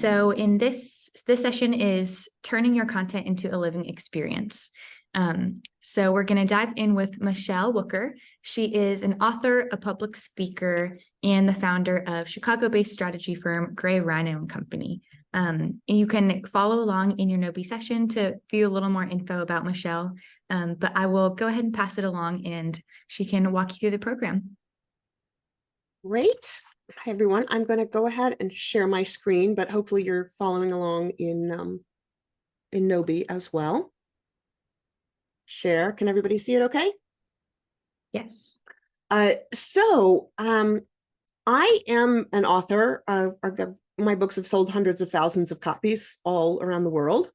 So in this session is turning your content into a living experience. So we're going to dive in with Michele Wucker. She is an author, a public speaker, and the founder of Chicago-based strategy firm Gray Rhino and Company. And you can follow along in your Gnowbe session to view a little more info about Michele, but I will go ahead and pass it along and she can walk you through the program. Great. Hi, everyone. I'm going to go ahead and share my screen, but hopefully you're following along in Gnowbe as well. Share. Can everybody see it okay? Yes. So I am an author. My books have sold hundreds of thousands of copies all around the world.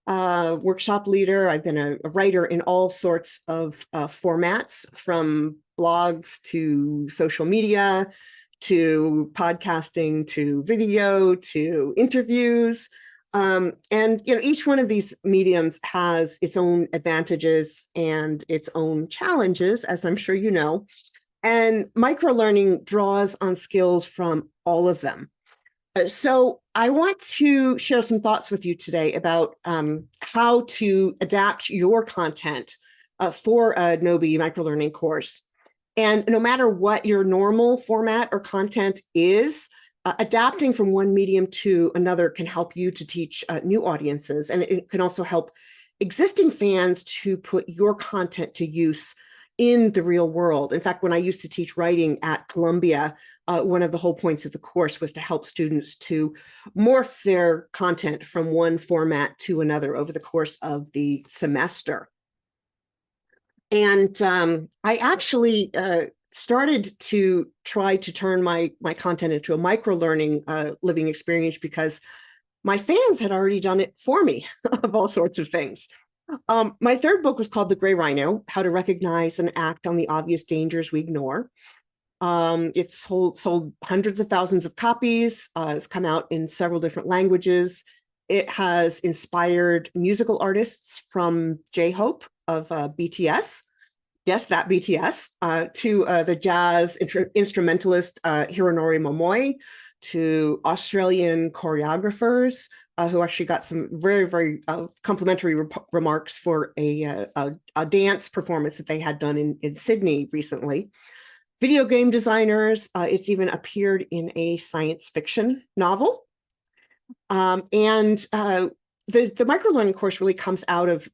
Workshop leader. I've been a writer in all sorts of formats, from blogs to social media, to podcasting, to video, to interviews. And each one of these mediums has its own advantages and its own challenges, as I'm sure you know. And microlearning draws on skills from all of them. So I want to share some thoughts with you today about how to adapt your content for a Gnowbe microlearning course. And no matter what your normal format or content is, adapting from one medium to another can help you to teach new audiences. And it can also help existing fans to put your content to use in the real world. In fact, when I used to teach writing at Columbia, one of the whole points of the course was to help students to morph their content from one format to another over the course of the semester. And I actually started to try to turn my content into a microlearning living experience because my fans had already done it for me of all sorts of things. My third book was called The Gray Rhino: How to Recognize and Act on the Obvious Dangers We Ignore. It's sold hundreds of thousands of copies. It's come out in several different languages. It has inspired musical artists from J-Hope of BTS. Yes, that BTS, to the jazz instrumentalist Hironori Momoe, to Australian choreographers who actually got some very, very complimentary remarks for a dance performance that they had done in Sydney recently. Video game designers, it's even appeared in a science fiction novel. The microlearning course really comes out of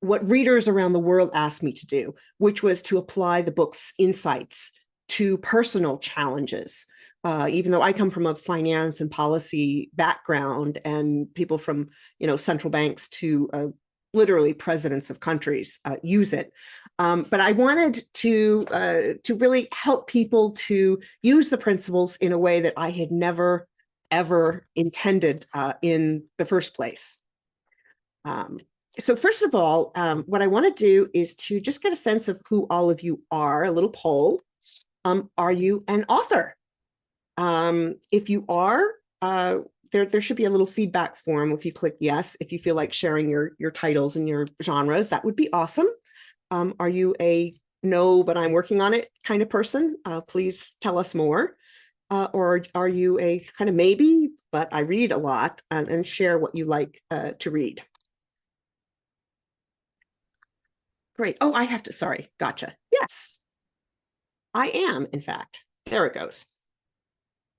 what readers around the world asked me to do, which was to apply the book's insights to personal challenges. Even though I come from a finance and policy background, and people from central banks to literally presidents of countries use it, but I wanted to really help people to use the principles in a way that I had never ever intended in the first place. So first of all, what I want to do is to just get a sense of who all of you are. A little poll. Are you an author? If you are, there should be a little feedback form if you click yes. If you feel like sharing your titles and your genres, that would be awesome. Are you a no, but I'm working on it kind of person? Please tell us more. Or are you a kind of maybe, but I read a lot, and share what you like to read. Great. Oh, I have to, sorry. Gotcha. Yes, I am, in fact. There it goes.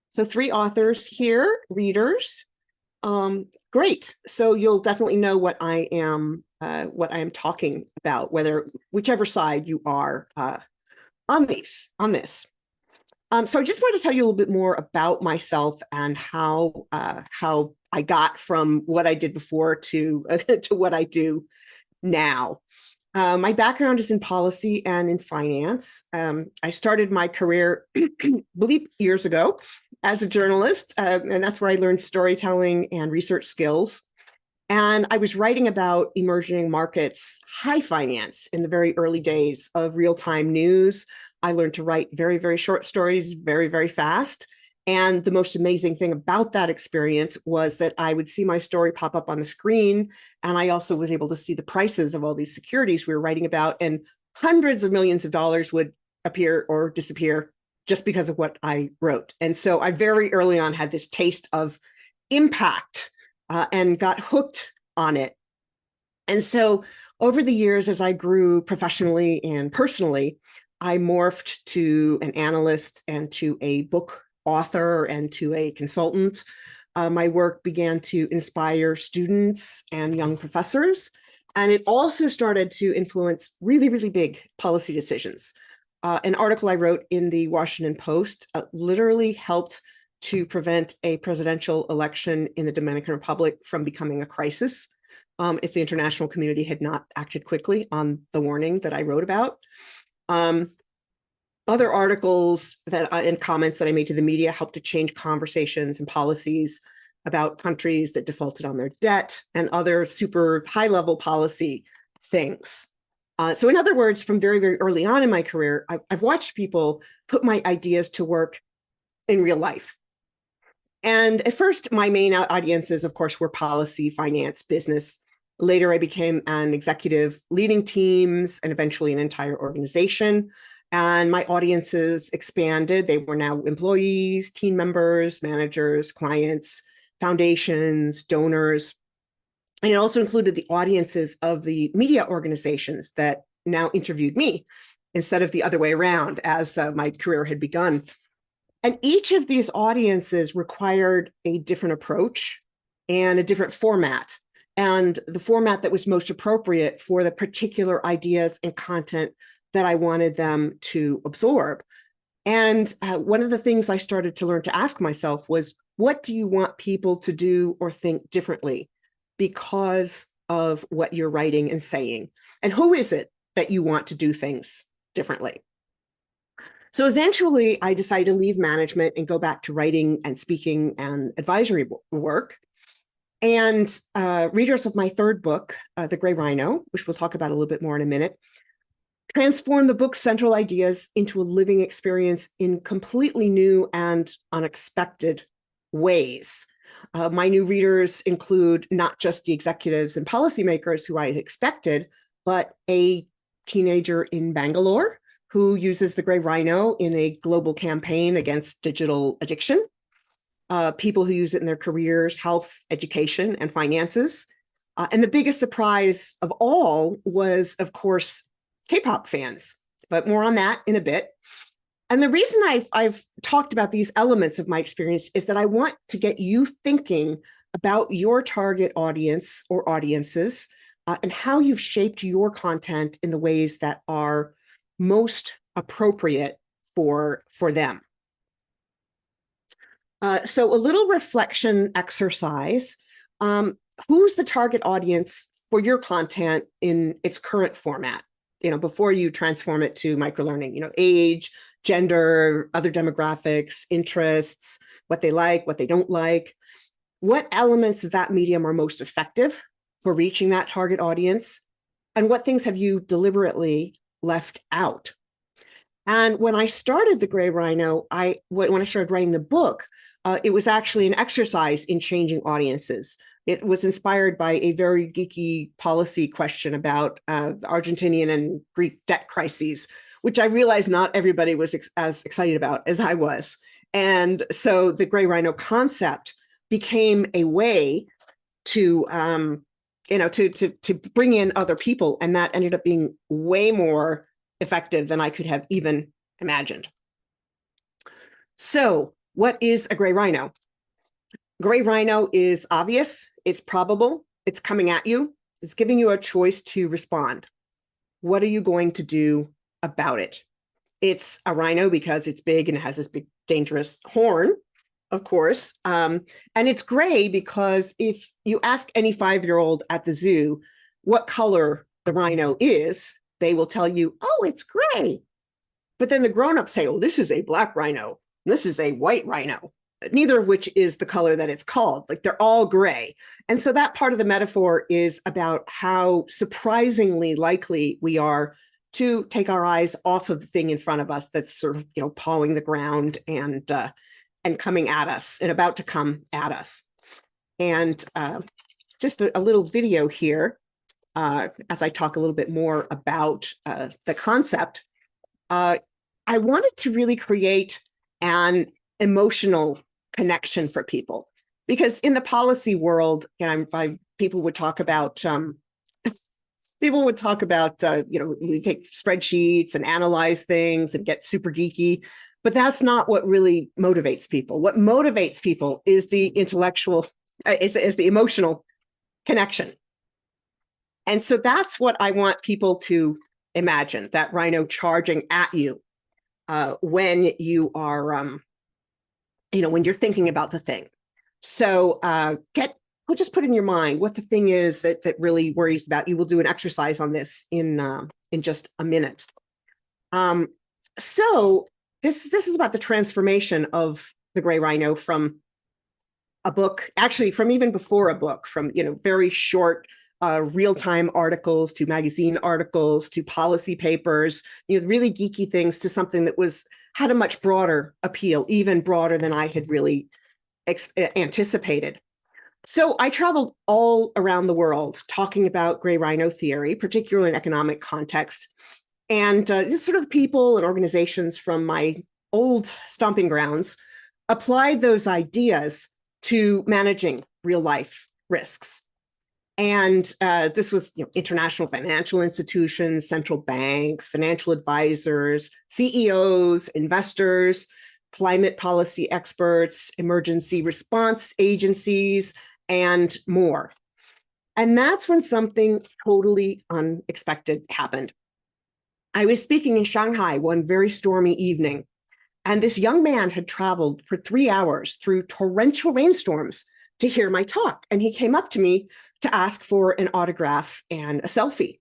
So 3 authors here, readers. Great. So you'll definitely know what I am talking about, whichever side you are on this. So I just wanted to tell you a little bit more about myself and how I got from what I did before to to what I do now. My background is in policy and in finance. I started my career, I believe, years ago as a journalist, and that's where I learned storytelling and research skills. And I was writing about emerging markets, high finance, in the very early days of real-time news. I learned to write very, very short stories very, very fast. And the most amazing thing about that experience was that I would see my story pop up on the screen, and I also was able to see the prices of all these securities we were writing about, and hundreds of millions of dollars would appear or disappear just because of what I wrote. And so I very early on had this taste of impact and got hooked on it. And so over the years, as I grew professionally and personally, I morphed to an analyst and to a book author and to a consultant. My work began to inspire students and young professors. And it also started to influence really, really big policy decisions. An article I wrote in the Washington Post literally helped to prevent a presidential election in the Dominican Republic from becoming a crisis if the international community had not acted quickly on the warning that I wrote about. Other articles and comments that I made to the media helped to change conversations and policies about countries that defaulted on their debt and other super high-level policy things. So in other words, from very, very early on in my career, I've watched people put my ideas to work in real life. And at first, my main audiences, of course, were policy, finance, business. Later, I became an executive leading teams and eventually an entire organization. And my audiences expanded. They were now employees, team members, managers, clients, foundations, donors. And it also included the audiences of the media organizations that now interviewed me instead of the other way around as my career had begun. And each of these audiences required a different approach and a different format, and the format that was most appropriate for the particular ideas and content that I wanted them to absorb. And one of the things I started to learn to ask myself was, what do you want people to do or think differently because of what you're writing and saying? And who is it that you want to do things differently? So eventually I decided to leave management and go back to writing and speaking and advisory work. And readers of my third book, The Gray Rhino, which we'll talk about a little bit more in a minute, transformed the book's central ideas into a living experience in completely new and unexpected ways. My new readers include not just the executives and policymakers who I had expected, but a teenager in Bangalore who uses the Gray Rhino in a global campaign against digital addiction, people who use it in their careers, health, education, and finances. And the biggest surprise of all was, of course, K-pop fans, but more on that in a bit. And the reason I've talked about these elements of my experience is that I want to get you thinking about your target audience or audiences and how you've shaped your content in the ways that are most appropriate for them. So a little reflection exercise. Who's the target audience for your content in its current format? Before you transform it to microlearning, age, gender, other demographics, interests, what they like, what they don't like. What elements of that medium are most effective for reaching that target audience? And what things have you deliberately left out? And when I started the Gray Rhino, when I started writing the book, it was actually an exercise in changing audiences. It was inspired by a very geeky policy question about the Argentinian and Greek debt crises, which I realized not everybody was as excited about as I was. And so the Gray Rhino concept became a way to bring in other people, and that ended up being way more effective than I could have even imagined. So what is a Gray Rhino? Gray Rhino is obvious, it's probable, it's coming at you, it's giving you a choice to respond. What are you going to do about it? It's a rhino because it's big and it has this big dangerous horn, of course. And it's gray because if you ask any 5-year-old at the zoo what color the rhino is, they will tell you, oh, it's gray. But then the grown-ups say, oh, this is a black rhino, this is a white rhino, neither of which is the color that it's called. Like, they're all gray. And so that part of the metaphor is about how surprisingly likely we are to take our eyes off of the thing in front of us that's sort of, pawing the ground and coming at us and about to come at us. And just a little video here as I talk a little bit more about the concept. I wanted to really create an emotional connection for people, because in the policy world, people would talk about we take spreadsheets and analyze things and get super geeky, but that's not what really motivates people. What motivates people is the intellectual, is the emotional connection. And so that's what I want people to imagine, that rhino charging at you when you are, when you're thinking about the thing. So just put in your mind what the thing is that really worries about you. We'll do an exercise on this in just a minute. So this is about the transformation of the gray rhino from a book, actually from even before a book, from very short real-time articles to magazine articles to policy papers, really geeky things, to something that had a much broader appeal, even broader than I had really anticipated. So I traveled all around the world talking about gray rhino theory, particularly in economic context, and just sort of people and organizations from my old stomping grounds applied those ideas to managing real life risks. And this was international financial institutions, central banks, financial advisors, CEOs, investors, climate policy experts, emergency response agencies, and more. And that's when something totally unexpected happened. I was speaking in Shanghai one very stormy evening, and this young man had traveled for 3 hours through torrential rainstorms to hear my talk. And he came up to me to ask for an autograph and a selfie.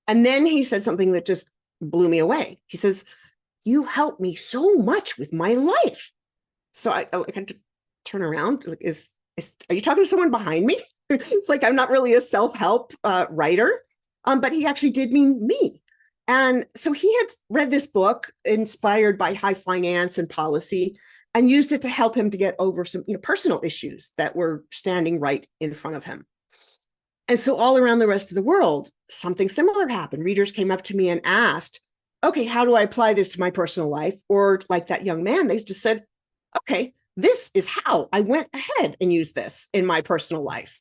And then he said something that just blew me away. He says, "You helped me so much with my life." So I had to turn around. Are you talking to someone behind me? It's like, I'm not really a self-help writer, but he actually did mean me. And so he had read this book inspired by high finance and policy and used it to help him to get over some personal issues that were standing right in front of him. And so all around the rest of the world, something similar happened. Readers came up to me and asked, okay, how do I apply this to my personal life? Or like that young man, they just said, okay, this is how I went ahead and used this in my personal life.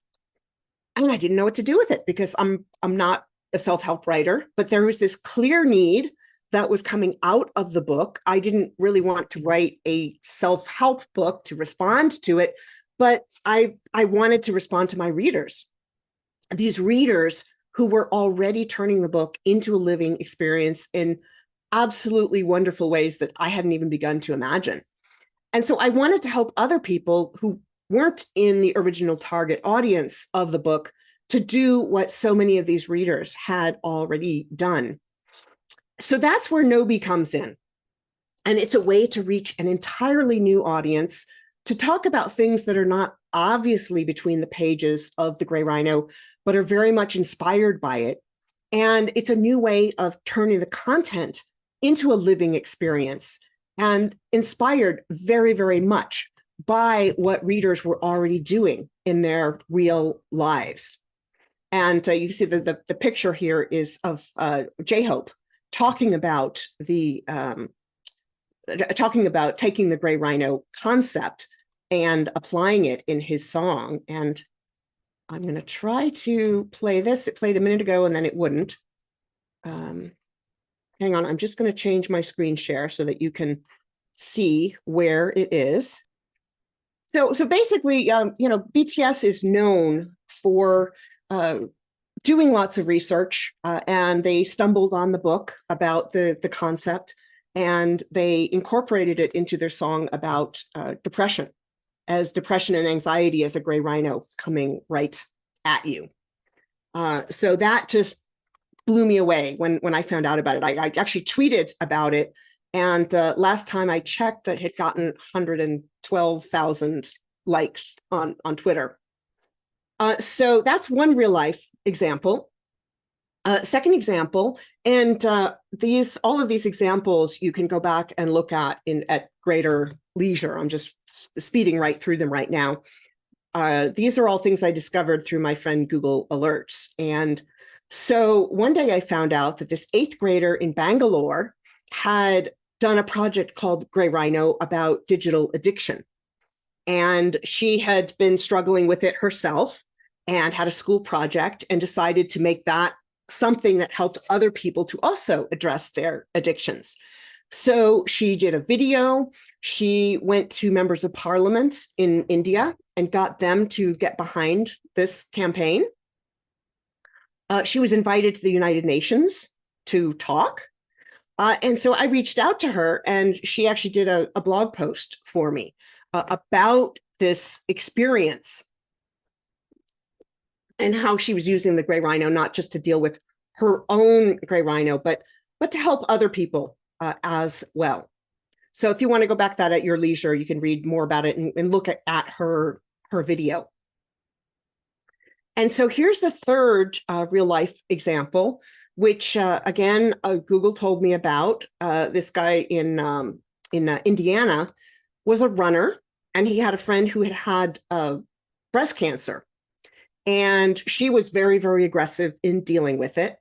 And I didn't know what to do with it because I'm not a self-help writer, but there was this clear need that was coming out of the book. I didn't really want to write a self-help book to respond to it, but I wanted to respond to my readers. These readers who were already turning the book into a living experience in absolutely wonderful ways that I hadn't even begun to imagine. And so I wanted to help other people who weren't in the original target audience of the book to do what so many of these readers had already done. So that's where Gnowbe comes in. And it's a way to reach an entirely new audience, to talk about things that are not obviously between the pages of The Gray Rhino, but are very much inspired by it. And it's a new way of turning the content into a living experience, and inspired very, very much by what readers were already doing in their real lives. And you can see the picture here is of J-Hope talking about taking the gray rhino concept and applying it in his song. And I'm going to try to play this. It played a minute ago and then it wouldn't. Hang on, I'm just going to change my screen share so that you can see where it is. So basically, BTS is known for doing lots of research, and they stumbled on the book about the concept, and they incorporated it into their song about depression and anxiety as a gray rhino coming right at you. So that just blew me away when I found out about it. I actually tweeted about it, and last time I checked, that had gotten 112,000 likes on Twitter. So that's one real life example. Second example, and all of these examples you can go back and look at greater leisure. I'm just speeding right through them right now. These are all things I discovered through my friend Google Alerts. And so one day I found out that this 8th grader in Bangalore had done a project called Gray Rhino about digital addiction. And she had been struggling with it herself and had a school project and decided to make that something that helped other people to also address their addictions. So she did a video. She went to members of parliament in India and got them to get behind this campaign. She was invited to the United Nations to talk. And so I reached out to her, and she actually did a blog post for me about this experience and how she was using the gray rhino, not just to deal with her own gray rhino, but to help other people as well. So if you want to go back that at your leisure, you can read more about it and look at her video. And so here's the third real life example, which again, Google told me about. This guy in Indiana was a runner, and he had a friend who had breast cancer. And she was very, very aggressive in dealing with it.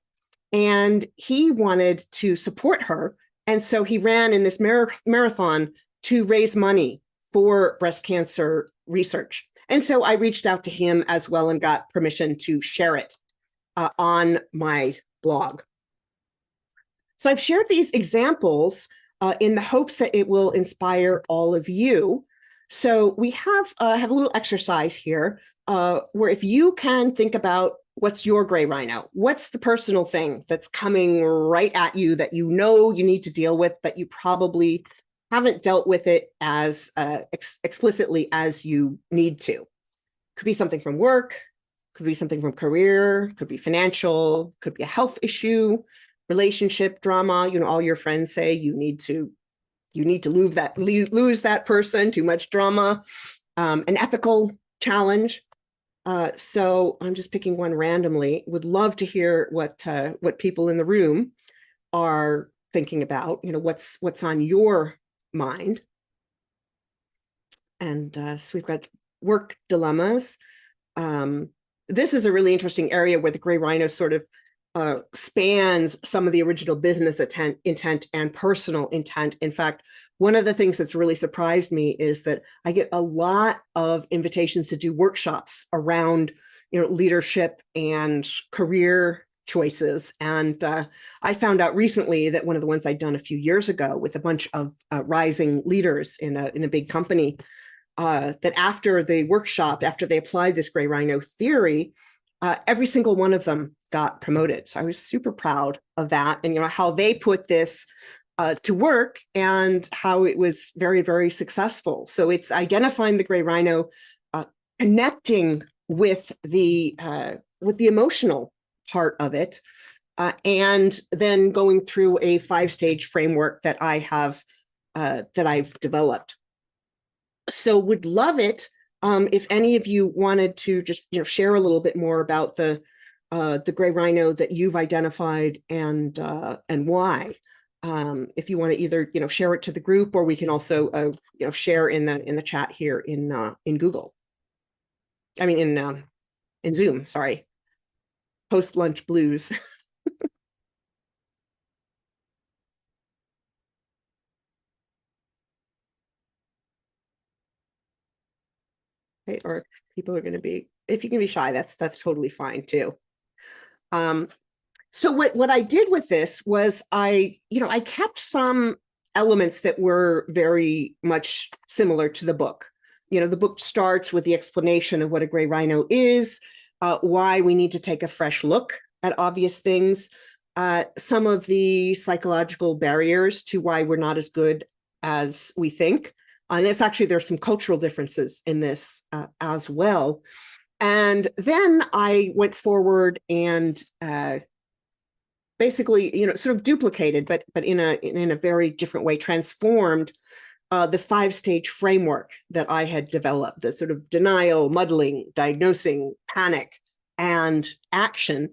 And he wanted to support her. And so he ran in this marathon to raise money for breast cancer research. And so I reached out to him as well and got permission to share it on my blog. So I've shared these examples in the hopes that it will inspire all of you. So we have a little exercise here where if you can think about what's your gray rhino, what's the personal thing that's coming right at you that you know you need to deal with, but you probably haven't dealt with it as explicitly as you need to. Could be something from work, could be something from career, could be financial, could be a health issue, relationship drama. You know, all your friends say you need to lose that person, too much drama, an ethical challenge. So I'm just picking one randomly. Would love to hear what people in the room are thinking about. You know, what's on your mind. And so we've got work dilemmas. This is a really interesting area where the gray rhino sort of spans some of the original business intent and personal intent. In fact, one of the things that's really surprised me is that I get a lot of invitations to do workshops around, leadership and career choices. And I found out recently that one of the ones I'd done a few years ago with a bunch of rising leaders in a big company, that after the workshop, after they applied this gray rhino theory, every single one of them got promoted. So I was super proud of that, and how they put this to work and how it was very, very successful. So it's identifying the gray rhino, connecting with the emotional part of it, and then going through a 5-stage framework that I've developed. So would love it if any of you wanted to just share a little bit more about the gray rhino that you've identified and why. If you want to either share it to the group, or we can also share in the chat here in Google. I mean in Zoom. Sorry, post lunch blues. Right? Or people are going to be, if you can be shy, that's totally fine too. So what I did with this was I kept some elements that were very much similar to the book. The book starts with the explanation of what a gray rhino is, why we need to take a fresh look at obvious things, some of the psychological barriers to why we're not as good as we think. And it's actually, there's some cultural differences in this as well. And then I went forward and basically, sort of duplicated, but in a very different way, transformed the 5-stage framework that I had developed, the sort of denial, muddling, diagnosing, panic, and action,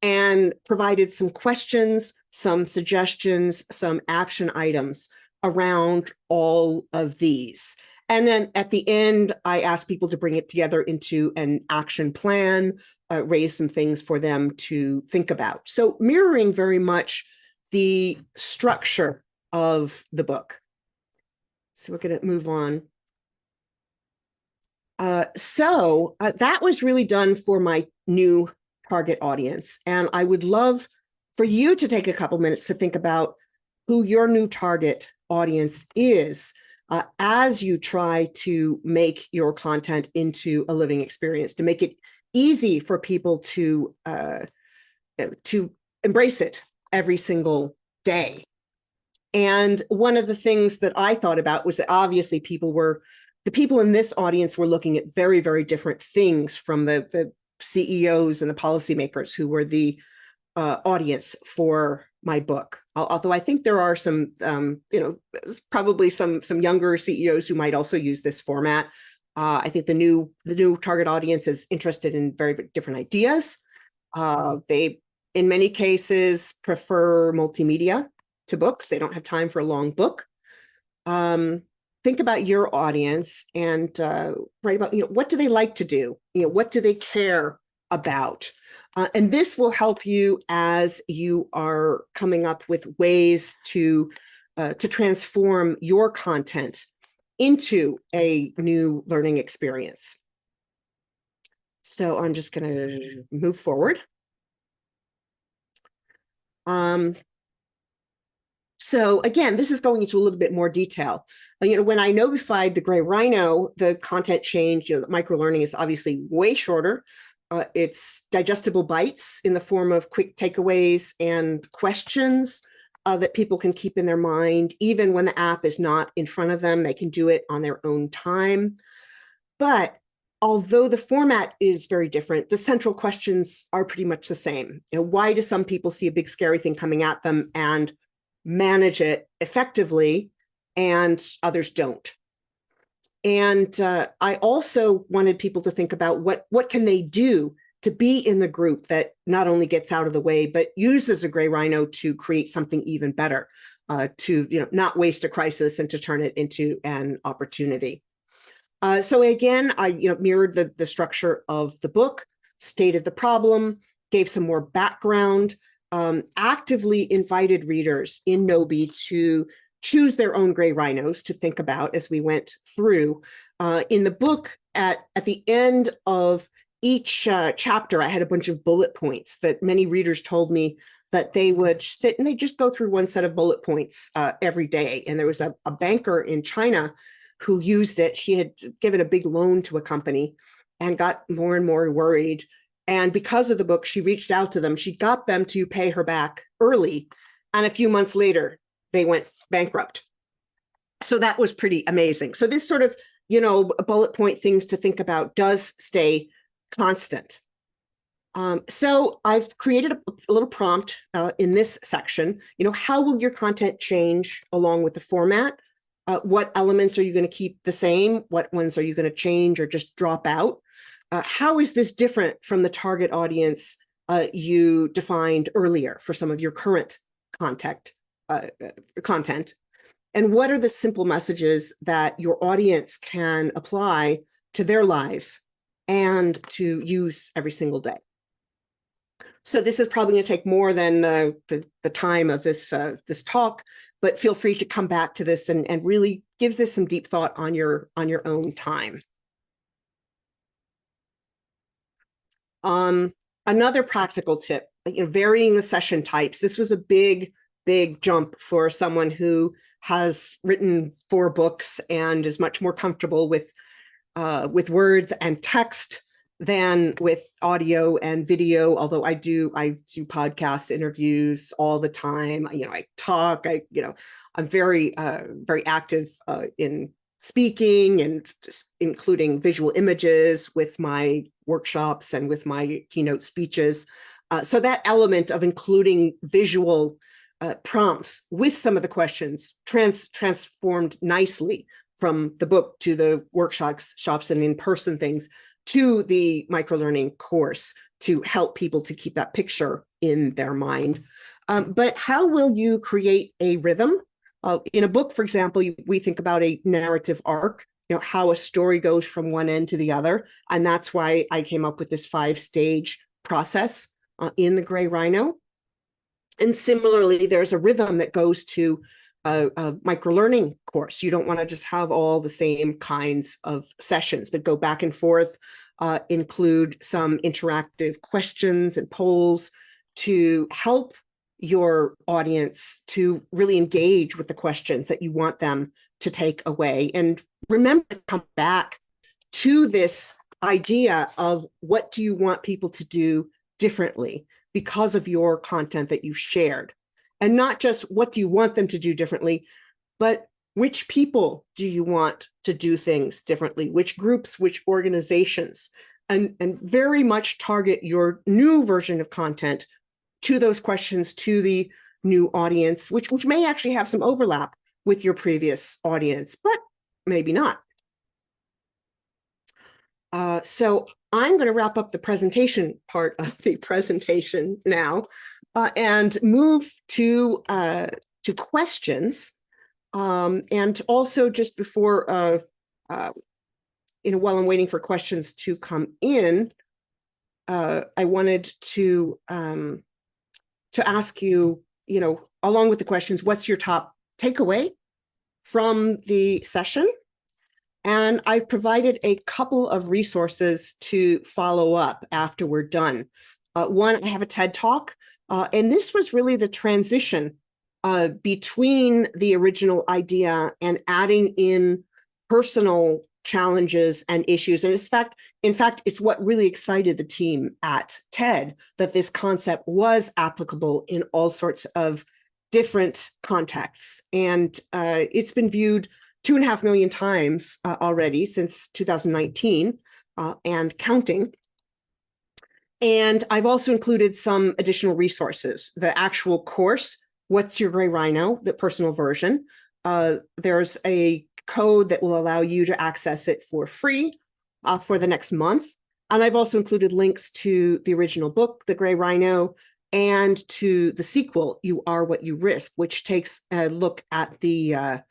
and provided some questions, some suggestions, some action items around all of these. And then at the end, I asked people to bring it together into an action plan, raise some things for them to think about. So mirroring very much the structure of the book. So we're going to move on. That was really done for my new target audience. And I would love for you to take a couple minutes to think about who your new target audience is as you try to make your content into a living experience, to make it easy for people to embrace it every single day. And one of the things that I thought about was that obviously the people in this audience were looking at very, very different things from the CEOs and the policymakers who were the audience for my book. Although I think there are some, probably some younger CEOs who might also use this format. I think the new target audience is interested in very different ideas. They, in many cases, prefer multimedia to books. They don't have time for a long book. Think about your audience and write about, what do they like to do? What do they care about? And this will help you as you are coming up with ways to transform your content into a new learning experience. So I'm just going to move forward. So again, this is going into a little bit more detail. When I notified the Gray Rhino, the content changed. The microlearning is obviously way shorter. It's digestible bites in the form of quick takeaways and questions that people can keep in their mind. Even when the app is not in front of them, they can do it on their own time. But although the format is very different, the central questions are pretty much the same. Why do some people see a big scary thing coming at them and manage it effectively, and others don't? And I also wanted people to think about what can they do to be in the group that not only gets out of the way, but uses a Gray Rhino to create something even better, to not waste a crisis and to turn it into an opportunity. So again, I mirrored the structure of the book, stated the problem, gave some more background, actively invited readers in Gnowbe to choose their own Gray Rhinos to think about as we went through. In the book, at the end of each chapter, I had a bunch of bullet points that many readers told me that they would sit and they just go through one set of bullet points every day. And there was a banker in China who used it. She had given a big loan to a company and got more and more worried. And because of the book, she reached out to them. She got them to pay her back early. And a few months later, they went bankrupt. So that was pretty amazing. So this sort of, bullet point things to think about does stay constant. So I've created a little prompt in this section. How will your content change along with the format? What elements are you going to keep the same? What ones are you going to change or just drop out? How is this different from the target audience you defined earlier for some of your current content? And what are the simple messages that your audience can apply to their lives and to use every single day? So this is probably going to take more than the time of this talk, but feel free to come back to this and really give this some deep thought on your own time. Another practical tip, varying the session types. This was a big jump for someone who has written 4 books and is much more comfortable with words and text than with audio and video. Although I do podcast interviews all the time. I talk. I'm very active in speaking and just including visual images with my workshops and with my keynote speeches. So that element of including visual prompts with some of the questions transformed nicely from the book to the workshops and in-person things to the microlearning course to help people to keep that picture in their mind. But how will you create a rhythm? In a book, for example, we think about a narrative arc, how a story goes from one end to the other. And that's why I came up with this 5-stage process in the Gray Rhino. And similarly, there's a rhythm that goes to a micro-learning course. You don't want to just have all the same kinds of sessions that go back and forth, include some interactive questions and polls to help your audience to really engage with the questions that you want them to take away. And remember to come back to this idea of what do you want people to do differently because of your content that you shared. And not just what do you want them to do differently, but which people do you want to do things differently, which groups, which organizations, and very much target your new version of content to those questions, to the new audience, which may actually have some overlap with your previous audience, but maybe not. So I'm going to wrap up the presentation part of the presentation now and move to questions. And also just before, while I'm waiting for questions to come in, I wanted to ask you, along with the questions, what's your top takeaway from the session? And I've provided a couple of resources to follow up after we're done. One, I have a TED Talk, and this was really the transition between the original idea and adding in personal challenges and issues. And in fact, it's what really excited the team at TED, that this concept was applicable in all sorts of different contexts. And it's been viewed 2.5 million times already since 2019 and counting. And I've also included some additional resources. The actual course, What's Your Gray Rhino, the personal version. There's a code that will allow you to access it for free for the next month. And I've also included links to the original book, The Gray Rhino, and to the sequel, You Are What You Risk, which takes a look at the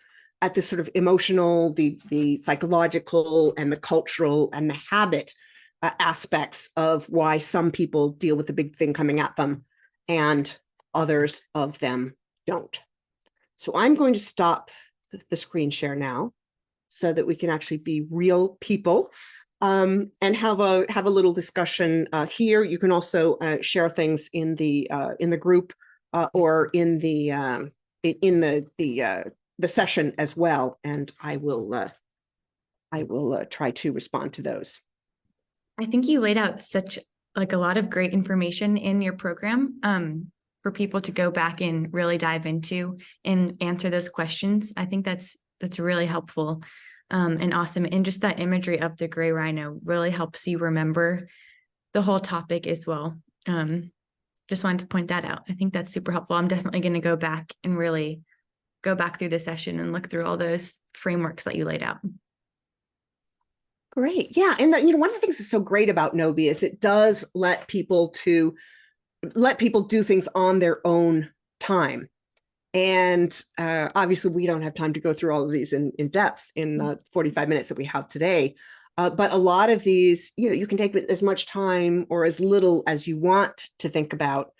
sort of emotional, the psychological, and the cultural, and the habit aspects of why some people deal with the big thing coming at them and others of them don't. So I'm going to stop the screen share now so that we can actually be real people and have a little discussion here. You can also share things in the group or in the session as well, and I will try to respond to those. I think you laid out such a lot of great information in your program for people to go back and really dive into and answer those questions. I think that's really helpful and awesome. And just that imagery of the gray rhino really helps you remember the whole topic as well. Just wanted to point that out. I think that's super helpful. I'm definitely going to go back and really go back through the session and look through all those frameworks that you laid out. Great. Yeah. And one of the things that's so great about Gnowbe is it does let people do things on their own time. And obviously we don't have time to go through all of these in depth in 45 minutes that we have today. But a lot of these, you can take as much time or as little as you want to think about.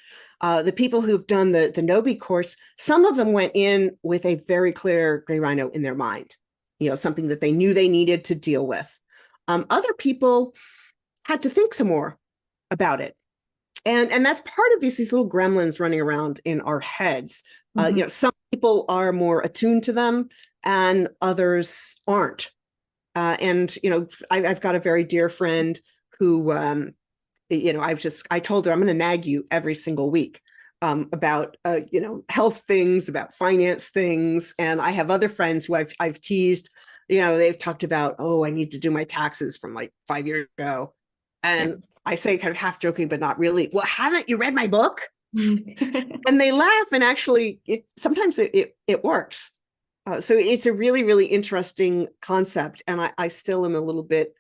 The people who've done the Gnowbe course, some of them went in with a very clear gray rhino in their mind, something that they knew they needed to deal with. Other people had to think some more about it. And that's part of these little gremlins running around in our heads. Mm-hmm. Some people are more attuned to them and others aren't. I've got a very dear friend who, I told her I'm going to nag you every single week about, health things, about finance things. And I have other friends who I've teased, they've talked about, oh, I need to do my taxes from like 5 years ago. And I say kind of half joking, but not really. Well, haven't you read my book? And they laugh, and actually sometimes it works. So it's a really, really interesting concept. And I still am a little bit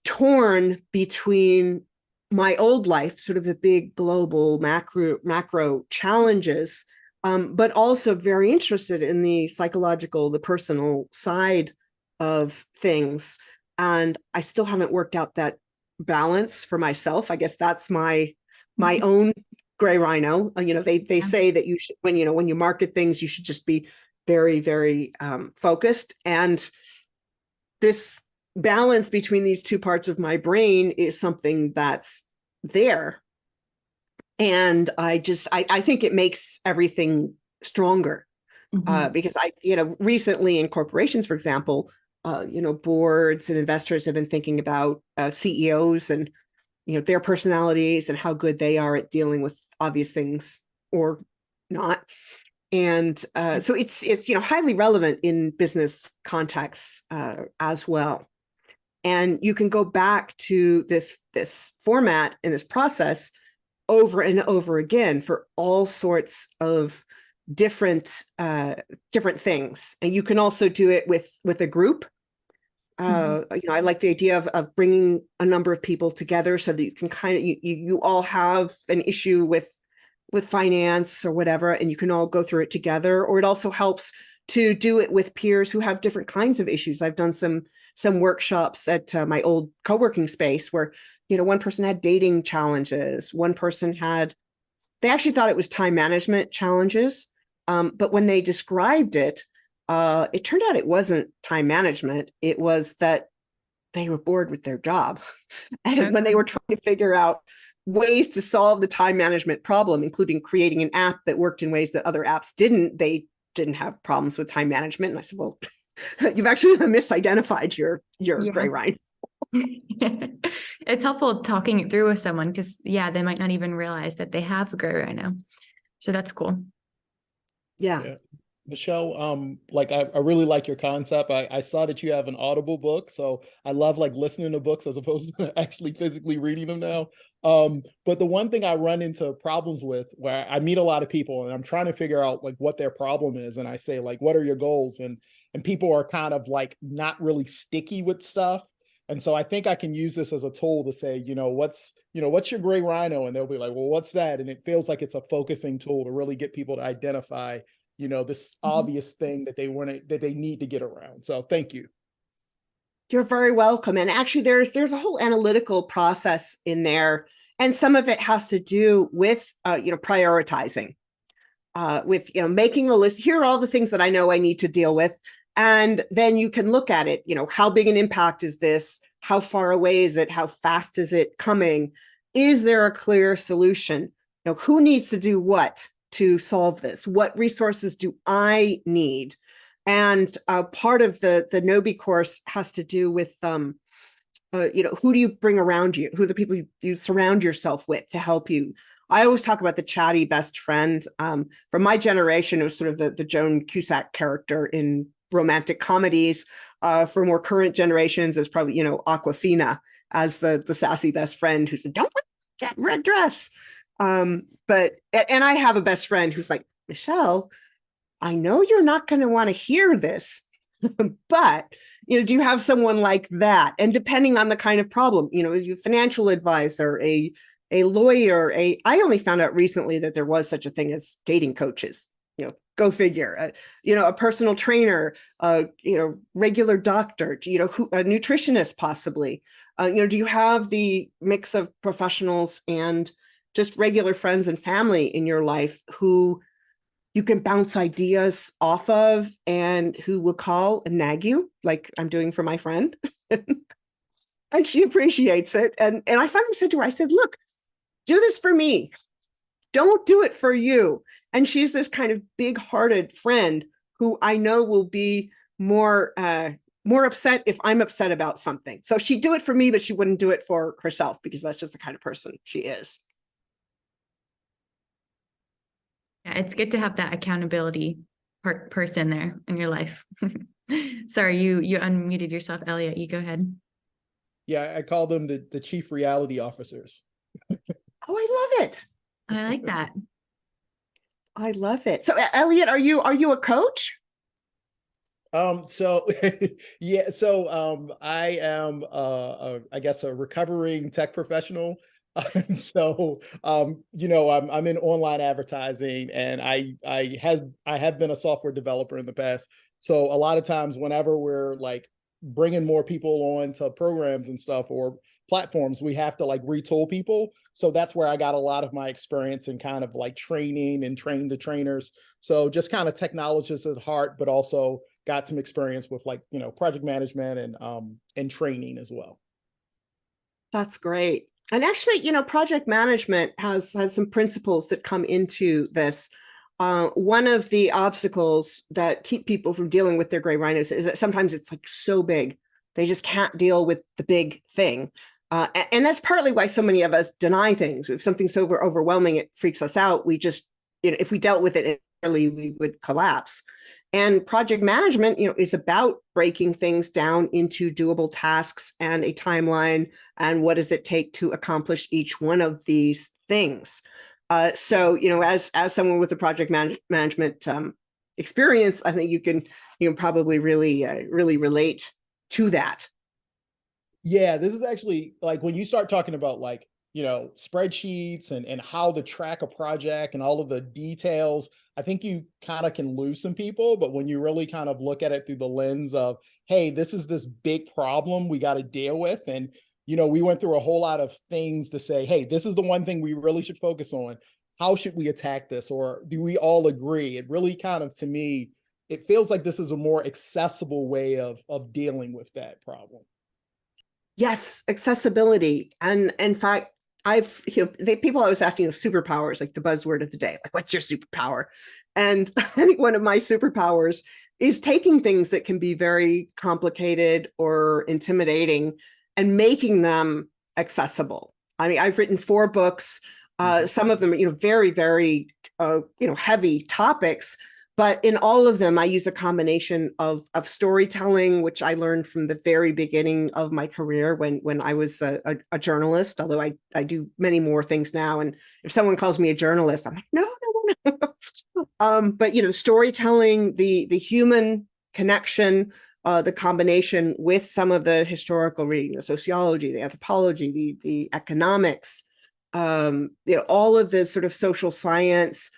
torn between my old life, sort of the big global macro challenges, but also very interested in the psychological, the personal side of things. And I still haven't worked out that balance for myself. I guess that's my own gray rhino. They say that you should, when you market things, you should just be very, very focused. And this balance between these two parts of my brain is something that's there. And I think it makes everything stronger. Because recently in corporations, for example, boards and investors have been thinking about CEOs and, their personalities and how good they are at dealing with obvious things or not. And so it's highly relevant in business contexts as well. And you can go back to this format and this process over and over again for all sorts of different things. And you can also do it with a group. I like the idea of bringing a number of people together so that you can kind of you all have an issue with finance or whatever, and you can all go through it together. Or it also helps to do it with peers who have different kinds of issues. I've done some workshops at my old co-working space where one person had dating challenges, one person they actually thought it was time management challenges, but when they described it, it turned out it wasn't time management. It was that they were bored with their job. And when they were trying to figure out ways to solve the time management problem, including creating an app that worked in ways that other apps didn't, they didn't have problems with time management. And I said, well, you've actually misidentified your gray rhino. It's helpful talking it through with someone because, they might not even realize that they have a gray rhino. So that's cool. Yeah. Michele, I really like your concept. I saw that you have an Audible book, so I love listening to books as opposed to actually physically reading them now. But the one thing I run into problems with, where I meet a lot of people and I'm trying to figure out what their problem is, and I say what are your goals, and people are kind of not really sticky with stuff. And so I think I can use this as a tool to say, what's your gray rhino, and they'll be like, well, what's that? And it feels like it's a focusing tool to really get people to identify this obvious thing that they need to get around. So thank you. You're very welcome. And actually there's a whole analytical process in there. And some of it has to do with, prioritizing, with, making a list. Here are all the things that I know I need to deal with. And then you can look at it, how big an impact is this? How far away is it? How fast is it coming? Is there a clear solution? Who needs to do what to solve this? What resources do I need? And part of the Gnowbe course has to do with, who do you bring around you? Who are the people you surround yourself with to help you? I always talk about the chatty best friend. From my generation, it was sort of the Joan Cusack character in romantic comedies. For more current generations, it's probably, Awkwafina as the sassy best friend who said, don't wear that red dress. And I have a best friend who's like, Michele, I know you're not going to want to hear this, but, do you have someone like that? And depending on the kind of problem, a financial advisor, a lawyer, I only found out recently that there was such a thing as dating coaches, go figure, a personal trainer, regular doctor, a nutritionist possibly, do you have the mix of professionals and just regular friends and family in your life who you can bounce ideas off of and who will call and nag you like I'm doing for my friend? And she appreciates it. And I finally said to her, I said, look, do this for me. Don't do it for you. And she's this kind of big-hearted friend who I know will be more upset if I'm upset about something. So she'd do it for me, but she wouldn't do it for herself because that's just the kind of person she is. Yeah, it's good to have that accountability person there in your life. Sorry, you unmuted yourself, Elliot. You go ahead. Yeah, I call them the chief reality officers. Oh, I love it. I like that. I love it. So, Elliot, are you a coach? So yeah, so I am I guess a recovering tech professional. So I'm in online advertising, and I have been a software developer in the past. So a lot of times whenever we're bringing more people on to programs and stuff, or platforms, we have to like retool people. So that's where I got a lot of my experience in kind of like training and train the trainers. So just kind of technologist at heart, but also got some experience with like, you know, project management and training as well. That's great. And actually, you know, project management has some principles that come into this. One of the obstacles that keep people from dealing with their gray rhinos is that sometimes it's like so big, they just can't deal with the big thing. And that's partly why so many of us deny things. If something's so overwhelming, it freaks us out. We just, you know, if we dealt with it early, we would collapse. And project management, you know, is about breaking things down into doable tasks and a timeline. And what does it take to accomplish each one of these things? So, you know, as someone with a project management experience, I think you can probably really relate to that. Yeah, this is actually like when you start talking about like, you know, spreadsheets and how to track a project and all of the details, I think you kind of can lose some people. But when you really kind of look at it through the lens of, hey, this is this big problem we got to deal with. And, you know, we went through a whole lot of things to say, hey, this is the one thing we really should focus on. How should we attack this? Or do we all agree? It really kind of, to me, it feels like this is a more accessible way of dealing with that problem. Yes, accessibility. And in fact, people always ask me of superpowers, like the buzzword of the day, like, what's your superpower? And I think one of my superpowers is taking things that can be very complicated or intimidating and making them accessible. I mean, I've written 4 books, some of them, very, very, heavy topics. But in all of them, I use a combination of storytelling, which I learned from the very beginning of my career when I was a journalist, although I do many more things now. And if someone calls me a journalist, I'm like, no. But, storytelling, the human connection, the combination with some of the historical reading, the sociology, the anthropology, the economics, all of the sort of social science,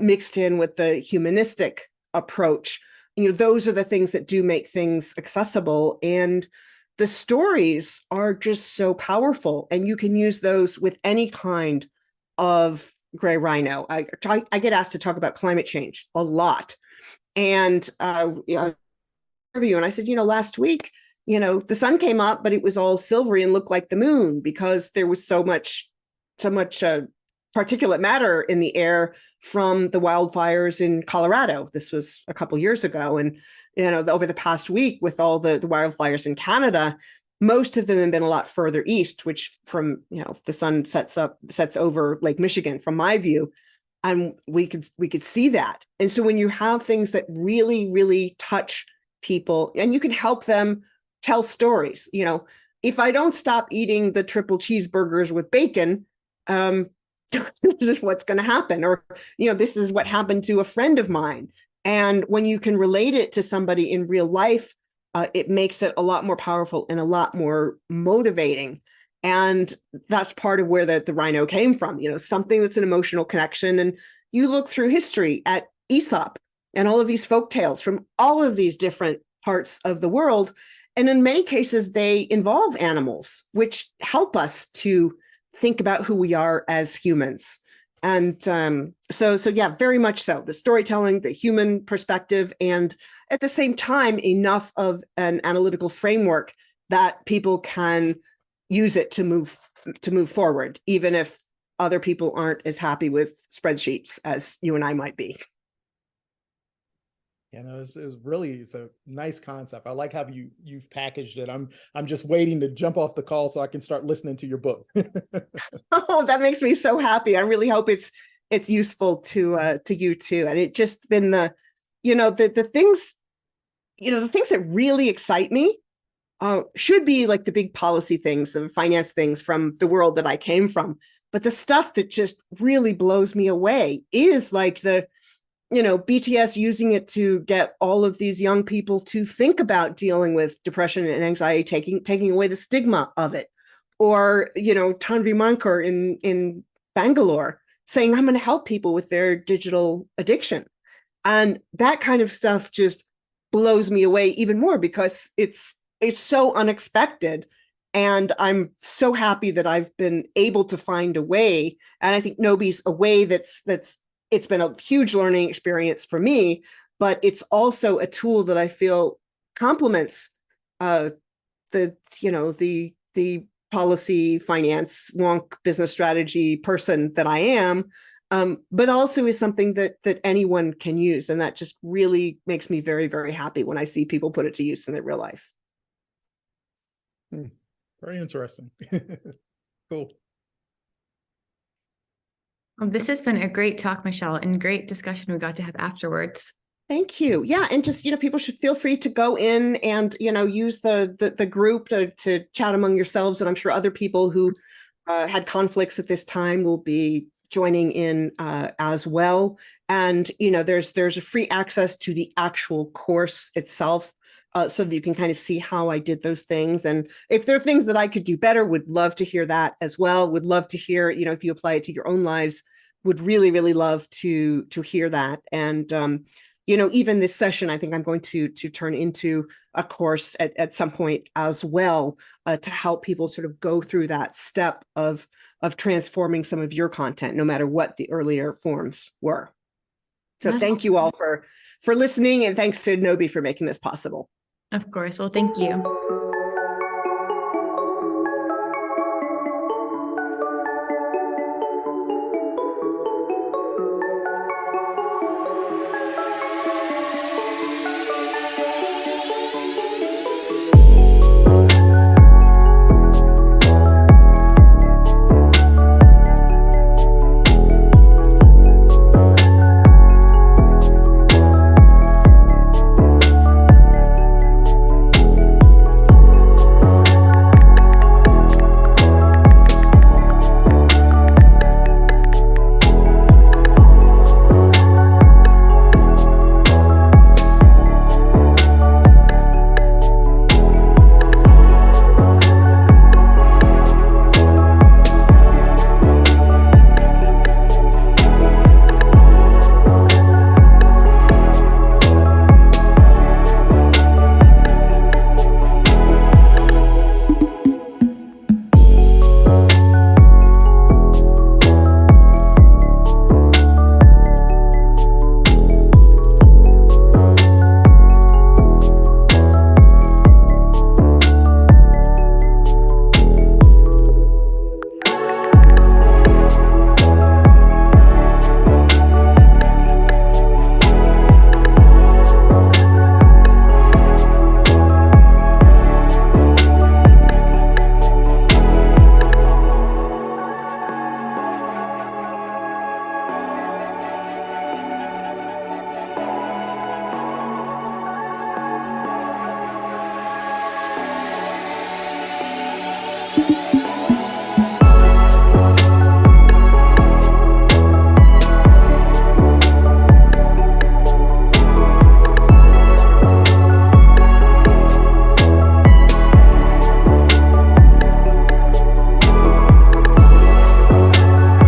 mixed in with the humanistic approach, those are the things that do make things accessible. And the stories are just so powerful, and you can use those with any kind of gray rhino. I get asked to talk about climate change a lot, and interview, and I said, last week, the sun came up, but it was all silvery and looked like the moon because there was so much particulate matter in the air from the wildfires in Colorado. This was a couple years ago. And, over the past week with all the wildfires in Canada, most of them have been a lot further east, which from, the sun sets over Lake Michigan, from my view, and we could see that. And so when you have things that really, really touch people and you can help them tell stories, if I don't stop eating the triple cheeseburgers with bacon, this is what's going to happen. Or, this is what happened to a friend of mine. And when you can relate it to somebody in real life, it makes it a lot more powerful and a lot more motivating. And that's part of where the rhino came from, something that's an emotional connection. And you look through history at Aesop and all of these folk tales from all of these different parts of the world. And in many cases, they involve animals, which help us to think about who we are as humans. And so yeah, very much so. The storytelling, the human perspective, and at the same time, enough of an analytical framework that people can use it to move forward, even if other people aren't as happy with spreadsheets as you and I might be. It's a nice concept. I like how you've packaged it. I'm just waiting to jump off the call so I can start listening to your book. Oh, that makes me so happy. I really hope it's useful to you too. And it just been the things, the things that really excite me should be like the big policy things and finance things from the world that I came from. But the stuff that just really blows me away is like the BTS using it to get all of these young people to think about dealing with depression and anxiety, taking away the stigma of it. Or, Tanvi Mankar in Bangalore saying, I'm going to help people with their digital addiction. And that kind of stuff just blows me away even more because it's so unexpected. And I'm so happy that I've been able to find a way. And I think Gnowbe's a way that's it's been a huge learning experience for me, but it's also a tool that I feel complements the policy, finance, wonk, business strategy person that I am, but also is something that anyone can use. And that just really makes me very, very happy when I see people put it to use in their real life. Very interesting. Cool. Well, this has been a great talk, Michele, and great discussion we got to have afterwards. Thank you. Yeah, and just people should feel free to go in and use the group to chat among yourselves, and I'm sure other people who had conflicts at this time will be joining in as well. And there's a free access to the actual course itself, so that you can kind of see how I did those things. And if there are things that I could do better, would love to hear that as well. Would love to hear if you apply it to your own lives. Would really, really love to hear that. And even this session, I think I'm going to turn into a course at some point as well, to help people sort of go through that step of transforming some of your content, no matter what the earlier forms were. So thank you all for listening, and thanks to Gnowbe for making this possible. Of course. Well, thank you.